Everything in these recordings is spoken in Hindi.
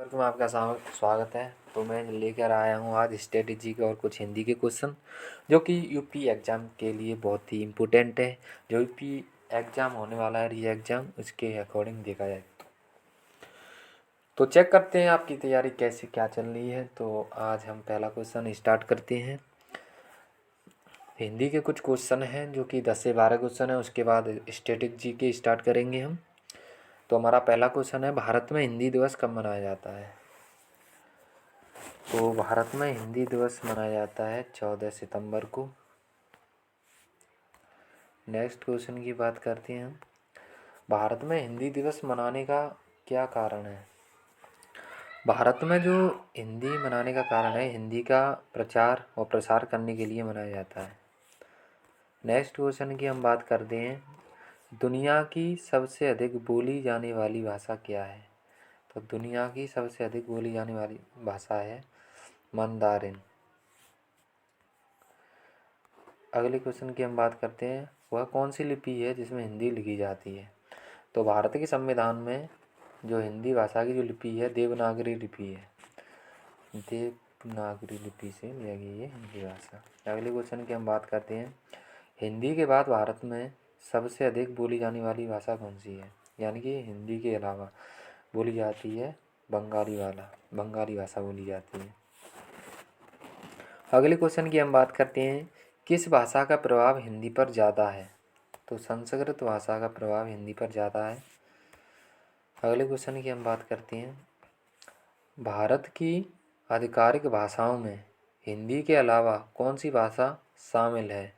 वर्ग में आपका स्वागत है। तो मैं लेकर आया हूँ आज स्ट्रेटेजी के और कुछ हिंदी के क्वेश्चन जो कि यूपी एग्ज़ाम के लिए बहुत ही इम्पोर्टेंट है। जो यूपी एग्ज़ाम होने वाला है री एग्ज़ाम, उसके अकॉर्डिंग देखा जाए तो चेक करते हैं आपकी तैयारी कैसे क्या चल रही है। तो आज हम पहला क्वेश्चन स्टार्ट करते हैं। हिंदी के कुछ क्वेश्चन हैं जो कि 10 से 12 क्वेश्चन है। उसके बाद स्ट्रेटेजी के स्टार्ट करेंगे हम। तो हमारा पहला क्वेश्चन है, भारत में हिंदी दिवस कब मनाया जाता है? तो भारत में हिंदी दिवस मनाया जाता है 14 सितंबर को। नेक्स्ट क्वेश्चन की बात करते हैं हम। भारत में हिंदी दिवस मनाने का क्या कारण है? भारत में जो हिंदी मनाने का कारण है, हिंदी का प्रचार और प्रसार करने के लिए मनाया जाता है। नेक्स्ट क्वेश्चन की हम बात करते हैं, दुनिया की सबसे अधिक बोली जाने वाली भाषा क्या है? तो दुनिया की सबसे अधिक बोली जाने वाली भाषा है मंदारिन। अगले क्वेश्चन की हम बात करते हैं, वह कौन सी लिपि है जिसमें हिंदी लिखी जाती है? तो भारत के संविधान में जो हिंदी भाषा की जो लिपि है देवनागरी लिपि है। देवनागरी लिपि से लिया गई है हिंदी भाषा। अगले क्वेश्चन की हम बात करते हैं, हिंदी के बाद भारत में सबसे अधिक बोली जाने वाली भाषा कौन सी है? यानी कि हिंदी के अलावा बोली जाती है बंगाली भाषा बोली जाती है। अगले क्वेश्चन की हम बात करते हैं, किस भाषा का प्रभाव हिंदी पर ज़्यादा है? तो संस्कृत भाषा का प्रभाव हिंदी पर ज़्यादा है। अगले क्वेश्चन की हम बात करते हैं, भारत की आधिकारिक भाषाओं में हिंदी के अलावा कौन सी भाषा शामिल है?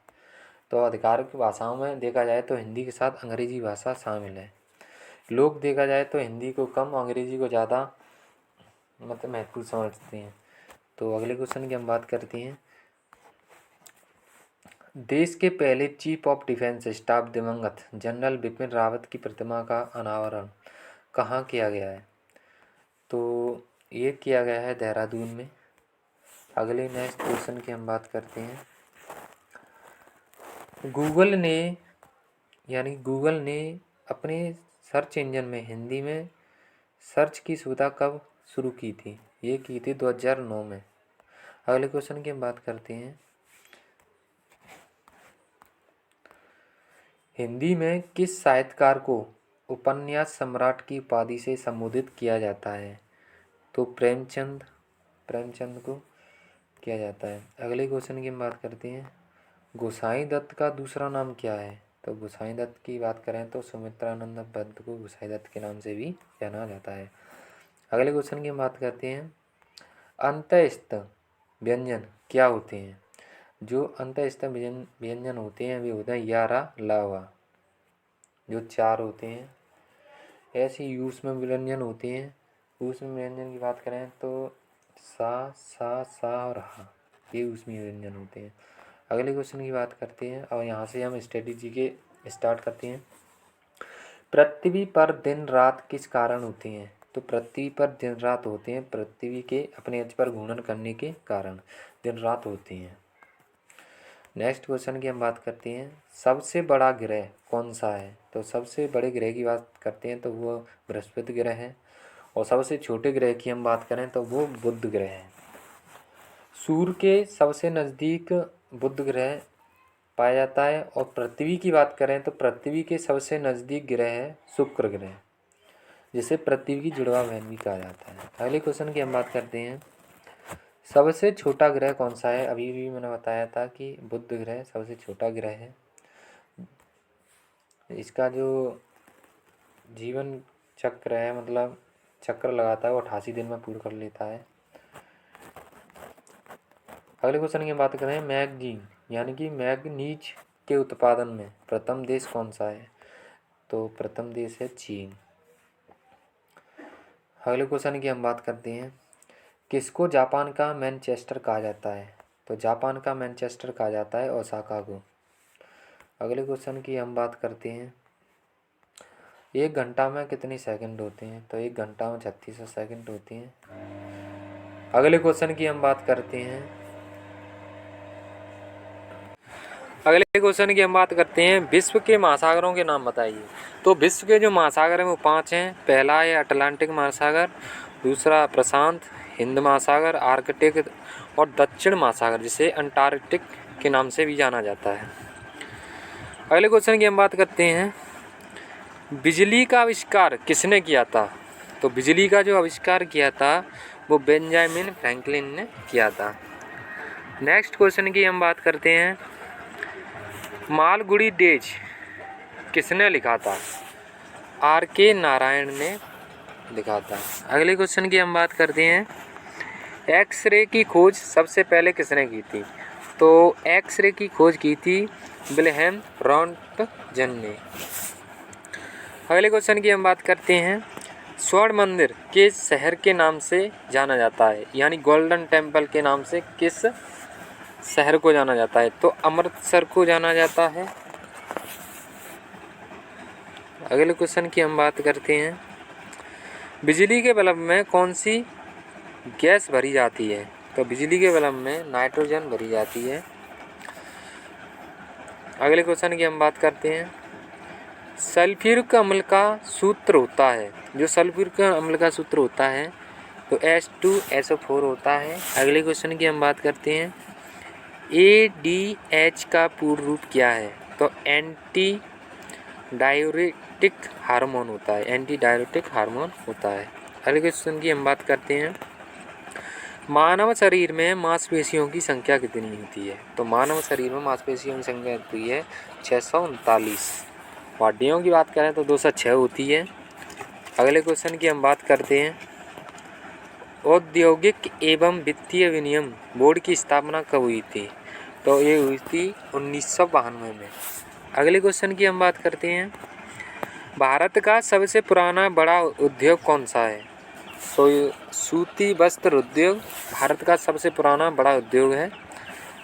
तो आधिकारिक भाषाओं में देखा जाए तो हिंदी के साथ अंग्रेजी भाषा शामिल है। लोग देखा जाए तो हिंदी को कम, अंग्रेजी को ज़्यादा महत्वपूर्ण समझते हैं। तो अगले क्वेश्चन की हम बात करते हैं, देश के पहले चीफ ऑफ डिफेंस स्टाफ दिवंगत जनरल बिपिन रावत की प्रतिमा का अनावरण कहाँ किया गया है? तो ये किया गया है देहरादून में। अगले नेक्स्ट क्वेश्चन की हम बात करते हैं, गूगल ने अपने सर्च इंजन में हिंदी में सर्च की सुविधा कब शुरू की थी? ये की थी 2009 में। अगले क्वेश्चन की हम बात करते हैं, हिंदी में किस साहित्यकार को उपन्यास सम्राट की उपाधि से संबोधित किया जाता है? तो प्रेमचंद को किया जाता है। अगले क्वेश्चन की हम बात करते हैं, गोसाई दत्त का दूसरा नाम क्या है? तो गोसाई दत्त की बात करें तो सुमित्रानंद दत्त को गोसाई दत्त के नाम से भी जाना जाता है। अगले क्वेश्चन की हम बात करते हैं, अंतःस्थ व्यंजन क्या होते हैं? जो अंतःस्थ व्यंजन होते हैं वे होते हैं यारा लावा, जो 4 होते हैं। ऐसे यूष्म व्यंजन होते हैं। ऊष्म व्यंजन की बात करें तो सा और हा, ये ऊष्मी व्यंजन होते हैं। अगले क्वेश्चन की बात करते हैं और यहाँ से हम स्ट्रेटेजी के स्टार्ट करते हैं, पृथ्वी पर दिन रात किस कारण होते हैं? तो पृथ्वी पर दिन रात होते हैं पृथ्वी के अपने अक्ष पर घूर्णन करने के कारण दिन रात होते हैं। नेक्स्ट क्वेश्चन की हम बात करते हैं, सबसे बड़ा ग्रह कौन सा है? तो सबसे बड़े ग्रह की बात करते हैं तो वो बृहस्पति ग्रह है। और सबसे छोटे ग्रह की हम बात करें तो वो बुध ग्रह है। सूर्य के सबसे नज़दीक बुध ग्रह पाया जाता है। और पृथ्वी की बात करें तो पृथ्वी के सबसे नज़दीक ग्रह है शुक्र ग्रह, जिसे पृथ्वी की जुड़वा बहन भी कहा जाता है। अगले क्वेश्चन की हम बात करते हैं, सबसे छोटा ग्रह कौन सा है? अभी भी मैंने बताया था कि बुध ग्रह सबसे छोटा ग्रह है। इसका जो जीवन चक्र है, मतलब चक्र लगाता है, वो 88 दिन में पूरा कर लेता है। अगले क्वेश्चन की बात करें, मैगजीन यानी कि मैग्नीज के उत्पादन में प्रथम देश कौन सा है? तो प्रथम देश है चीन। अगले क्वेश्चन की हम बात करते हैं, किसको जापान का मैनचेस्टर कहा जाता है? तो जापान का मैनचेस्टर कहा जाता है ओसाका को। अगले क्वेश्चन की हम बात करते हैं, 1 घंटा में कितने सेकंड होते हैं? तो 1 घंटा में 3600 सेकंड होते हैं। अगले क्वेश्चन की हम बात करते हैं, विश्व के महासागरों के नाम बताइए। तो विश्व के जो महासागर हैं वो 5 हैं। पहला है अटलांटिक महासागर, दूसरा प्रशांत, हिंद महासागर, आर्कटिक और दक्षिण महासागर, जिसे अंटार्कटिक के नाम से भी जाना जाता है। अगले क्वेश्चन की हम बात करते हैं, बिजली का आविष्कार किसने किया था? तो बिजली का जो आविष्कार किया था वो बेंजामिन फ्रैंकलिन ने किया था। नेक्स्ट क्वेश्चन की हम बात करते हैं, मालगुडी डेज किसने लिखा था? R.K. नारायण ने लिखा था। अगले क्वेश्चन की हम बात करते हैं, एक्सरे की खोज सबसे पहले किसने की थी? तो एक्सरे की खोज की थी विल्हेम रॉन्टगन ने। अगले क्वेश्चन की हम बात करते हैं, स्वर्ण मंदिर किस शहर के नाम से जाना जाता है? यानी गोल्डन टेम्पल के नाम से किस शहर को जाना जाता है? तो अमृतसर को जाना जाता है। अगले क्वेश्चन की हम बात करते हैं, बिजली के बल्ब में कौन सी गैस भरी जाती है? तो बिजली के बल्ब में नाइट्रोजन भरी जाती है। अगले क्वेश्चन की हम बात करते हैं, सल्फ्यूरिक अम्ल का सूत्र होता है, जो सल्फ्यूरिक अम्ल का सूत्र होता है तो H2SO4 होता है। अगले क्वेश्चन की हम बात करते हैं, ADH का पूर्ण रूप क्या है? तो एंटी डाययूरेटिक हार्मोन होता है, एंटी डाययूरेटिक हार्मोन होता है। अगले क्वेश्चन की हम बात करते हैं, मानव शरीर में मांसपेशियों की संख्या कितनी होती है? तो मानव शरीर में मांसपेशियों की संख्या होती है 639। हड्डियों की बात करें तो 206 होती है। अगले क्वेश्चन की हम बात करते हैं, औद्योगिक एवं वित्तीय विनियम बोर्ड की स्थापना कब हुई थी? तो ये हुई थी 1992 में। अगले क्वेश्चन की हम बात करते हैं, भारत का सबसे पुराना बड़ा उद्योग कौन सा है? तो सूती वस्त्र उद्योग भारत का सबसे पुराना बड़ा उद्योग है।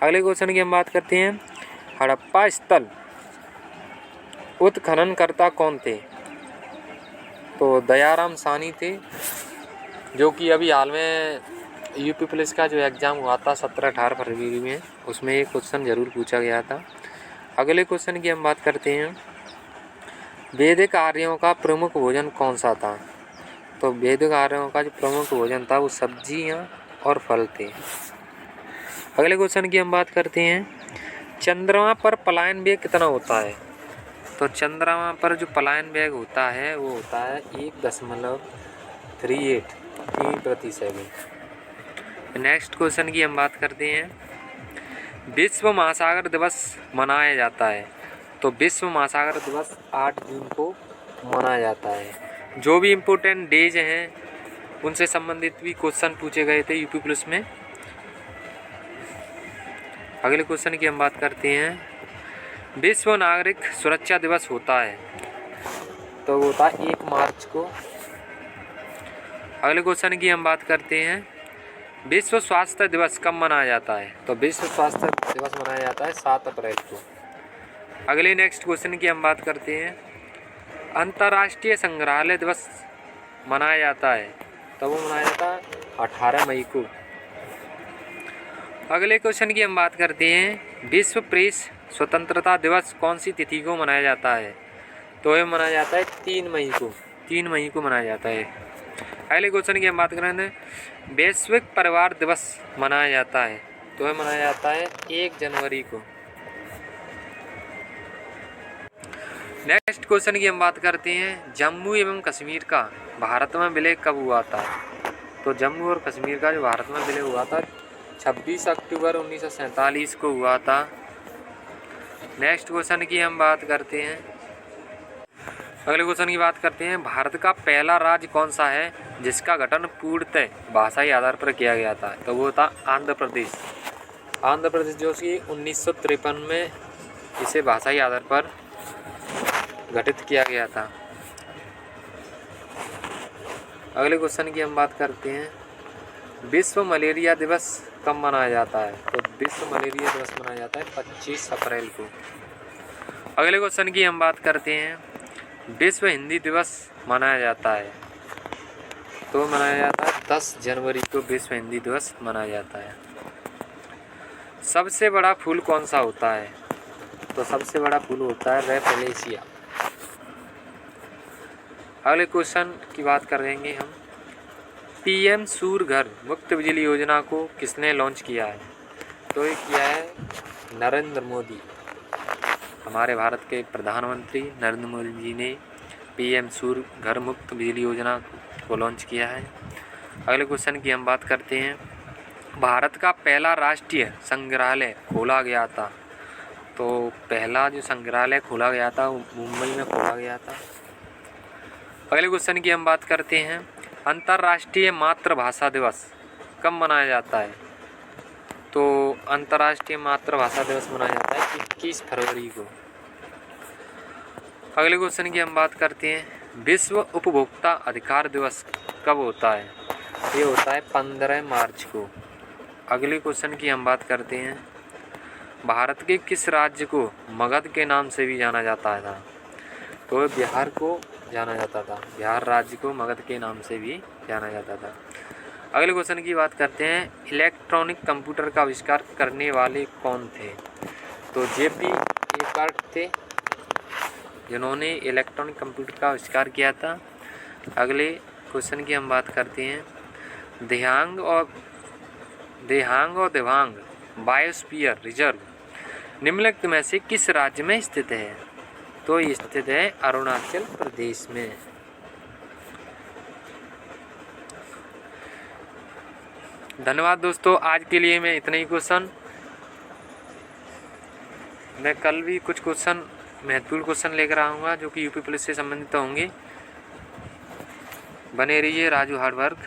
अगले क्वेश्चन की हम बात करते हैं, हड़प्पा स्थल उत्खननकर्ता कौन थे? तो दयाराम साहनी थे, जो कि अभी हाल में यूपी पुलिस का जो एग्ज़ाम हुआ था 17-18 फरवरी में, उसमें एक क्वेश्चन ज़रूर पूछा गया था। अगले क्वेश्चन की हम बात करते हैं, वैदिक आर्यों का प्रमुख भोजन कौन सा था? तो वैदिक आर्यों का जो प्रमुख भोजन था वो सब्जियां और फल थे। अगले क्वेश्चन की हम बात करते हैं, चंद्रमा पर पलायन वेग कितना होता है? तो चंद्रमा पर जो पलायन वेग होता है वो होता है 1.38 प्रति सेकंड। नेक्स्ट क्वेश्चन की हम बात करते हैं, विश्व महासागर दिवस मनाया जाता है। तो विश्व महासागर दिवस 8 जून को मनाया जाता है। जो भी इम्पोर्टेंट डेज हैं उनसे संबंधित भी क्वेश्चन पूछे गए थे यूपी पुलिस में। अगले क्वेश्चन की हम बात करते हैं, विश्व नागरिक सुरक्षा दिवस होता है तो वो होता है 1 मार्च को। अगले क्वेश्चन की हम बात करते हैं, विश्व स्वास्थ्य दिवस कब मनाया जाता है? तो विश्व स्वास्थ्य दिवस मनाया जाता है 7 अप्रैल को। अगले नेक्स्ट क्वेश्चन की हम बात करते हैं, अंतर्राष्ट्रीय संग्रहालय दिवस मनाया जाता है तो वो मनाया जाता है 18 मई को। अगले क्वेश्चन की हम बात करते हैं, विश्व प्रेस स्वतंत्रता दिवस कौन सी तिथि को मनाया जाता है? तो ये मनाया जाता है 3 मई को, 3 मई को मनाया जाता है। अगले क्वेश्चन की हम बात करें, वैश्विक परिवार दिवस मनाया जाता है तो ये मनाया जाता है 1 जनवरी को। नेक्स्ट क्वेश्चन की हम बात करते हैं, जम्मू एवं कश्मीर का भारत में विलय कब हुआ था? तो जम्मू और कश्मीर का जो भारत में विलय हुआ था 26 अक्टूबर 1947 को हुआ था। नेक्स्ट क्वेश्चन की हम बात करते हैं, अगले क्वेश्चन की बात करते हैं, भारत का पहला राज्य कौन सा है जिसका गठन पूर्णतः भाषाई आधार पर किया गया था? तो वो था आंध्र प्रदेश। आंध्र प्रदेश जो कि 1953 में इसे भाषाई आधार पर गठित किया गया था। अगले क्वेश्चन की हम बात करते हैं, विश्व मलेरिया दिवस कब मनाया जाता है? तो विश्व मलेरिया दिवस मनाया जाता है 25 अप्रैल को। अगले क्वेश्चन की हम बात करते हैं, विश्व हिंदी दिवस मनाया जाता है तो मनाया जाता है 10 जनवरी को विश्व हिंदी दिवस मनाया जाता है। सबसे बड़ा फूल कौन सा होता है? तो सबसे बड़ा फूल होता है पीएम सूर्य घर मुफ्त बिजली योजना को किसने लॉन्च किया है? तो ये किया है नरेंद्र मोदी, हमारे भारत के प्रधानमंत्री नरेंद्र मोदी जी ने पीएम सूर्य घर मुफ्त बिजली योजना को लॉन्च किया है। अगले क्वेश्चन की हम बात करते हैं। भारत का पहला राष्ट्रीय संग्रहालय खोला गया था। तो पहला जो संग्रहालय खोला गया था वो मुंबई में खोला गया था। अगले क्वेश्चन की हम बात करते हैं। अंतर्राष्ट्रीय मातृभाषा दिवस कब मनाया जाता है? तो अंतर्राष्ट्रीय मातृभाषा दिवस मनाया जाता है 21 फरवरी को। अगले क्वेश्चन की हम बात करते हैं। विश्व उपभोक्ता अधिकार दिवस कब होता है? ये होता है 15 मार्च को। अगले क्वेश्चन की हम बात करते हैं। भारत के किस राज्य को मगध के नाम से भी जाना जाता था? तो बिहार को जाना जाता था, बिहार राज्य को मगध के नाम से भी जाना जाता था। अगले क्वेश्चन की बात करते हैं। इलेक्ट्रॉनिक कंप्यूटर का आविष्कार करने वाले कौन थे? तो जेपी एकार्ट थे जिन्होंने इलेक्ट्रॉनिक कंप्यूटर का आविष्कार किया था। अगले क्वेश्चन की हम बात करते हैं। देहांग और देवांग बायोस्फीयर रिजर्व निम्नलिखित में से किस राज्य में स्थित है? तो ये स्थित है अरुणाचल प्रदेश में। धन्यवाद दोस्तों, आज के लिए मैं इतना ही क्वेश्चन, मैं कल भी कुछ क्वेश्चन महत्वपूर्ण क्वेश्चन लेकर आऊँगा जो कि यूपी पुलिस से संबंधित होंगे। बने रहिए राजू हार्ड वर्क।